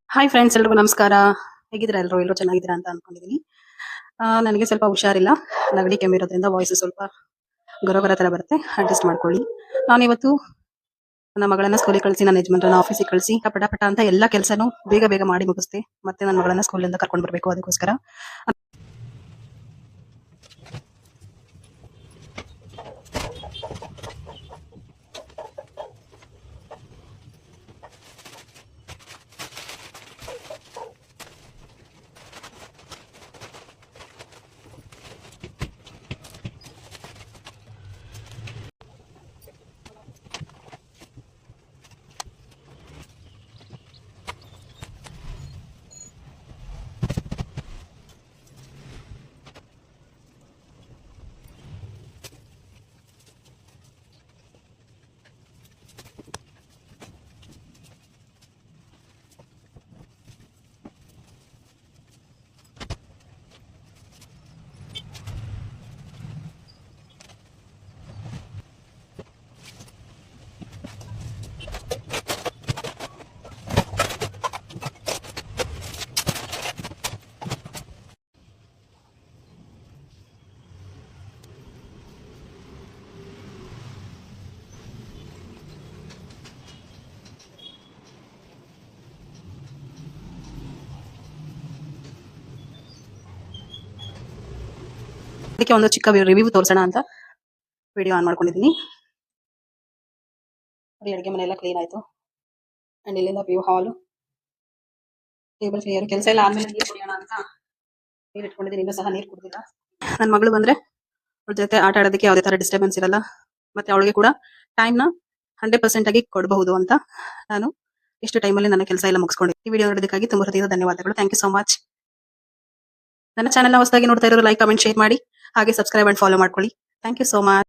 Hi friends, ಎಲ್ರಿಗೂ ನಮಸ್ಕಾರ. ಹೇಗಿದ್ದೀರಾ? ಎಲ್ಲರೂ ಚೆನ್ನಾಗಿದ್ದೀರಾ ಅಂತ ಅನ್ಕೊಂಡಿದ್ದೀನಿ. ನನಗೆ ಸ್ವಲ್ಪ ಹುಷಾರಿಲ್ಲ. ನೆಗಡಿ ಕೆಮ್ಮಿರೋದ್ರಿಂದ ವಾಯ್ಸ್ ಸ್ವಲ್ಪ ಗೊರಗೊರ ತರ ಬರುತ್ತೆ. ಅಡ್ಜಸ್ಟ್ ಮಾಡ್ಕೊಳ್ಳಿ. ನಾನಿವತ್ತು ನನ್ನ ಮಗಳನ್ನ ಸ್ಕೂಲಿಗೆ ಕಳಿಸಿ, ನನ್ನ ಯಜಮಾನ್ರನ್ನ ಆಫೀಸಿಗೆ ಕಳಿಸಿ, ಪಟ ಪಟ ಅಂತ ಎಲ್ಲ ಕೆಲಸನೂ ಬೇಗ ಬೇಗ ಮಾಡಿ ಮುಗಿಸ್ತೆ. ಮತ್ತೆ ನನ್ನ ಮಗಳನ್ನ ಸ್ಕೂಲಿಂದ ಕರ್ಕೊಂಡು ಬರಬೇಕು. ಅದಕ್ಕೋಸ್ಕರ ಅದಕ್ಕೆ ಒಂದು ಚಿಕ್ಕ ರಿವ್ಯೂ ತೋರಿಸೋಣ ಅಂತ ವಿಡಿಯೋ ಆನ್ ಮಾಡ್ಕೊಂಡಿದ್ದೀನಿ. ಅಡುಗೆ ಮನೆ ಎಲ್ಲ ಕ್ಲೀನ್ ಆಯ್ತು. ಅಂಡ್ ಇಲ್ಲಿಂದ ವ್ಯೂ ಹಾಲ್, ಟೇಬಲ್ ಕ್ಲಿಯರ್. ಕೆಲಸ ಎಲ್ಲ ಆದ್ಮೇಲೆ ನೀರು ಕುಡಿಯೋಣ ಅಂತ ನೀರು ಇಟ್ಕೊಂಡಿದ್ದೀನಿ. ಇನ್ನೂ ಸಹ ನೀರು ಕುಡಿದಿಲ್ಲ. ನನ್ನ ಮಗಳು ಬಂದ್ರೆ ಅವಳ ಜೊತೆ ಆಟ ಆಡೋದಕ್ಕೆ ಯಾವುದೇ ತರ ಡಿಸ್ಟರ್ಬೆನ್ಸ್ ಇರಲ್ಲ. ಮತ್ತೆ ಅವಳಿಗೆ ಕೂಡ ಟೈಮ್ನ 100% ಆಗಿ ಕೊಡಬಹುದು ಅಂತ ನಾನು ಇಷ್ಟು ಟೈಮಲ್ಲಿ ನನ್ನ ಕೆಲಸ ಎಲ್ಲ ಮುಗಿಸ್ಕೊಂಡಿದ್ದೀನಿ. ಈ ವಿಡಿಯೋ ನೋಡೋದಕ್ಕಾಗಿ ತುಂಬ ಹೃದಯದ ಧನ್ಯವಾದಗಳು. Thank you so much. ನನ್ನ ಚಾನೆಲ್ ಹೊಸದಾಗಿ ನೋಡ್ತಾ ಇರೋರು ಲೈಕ್, ಕಮೆಂಟ್, ಶೇರ್ ಮಾಡಿ. ಹಾಗೆ ಸಬ್ಸ್ಕ್ರೈಬ್ ಅಂಡ್ ಫಾಲೋ ಮಾಡ್ಕೊಳ್ಳಿ. Thank you so much.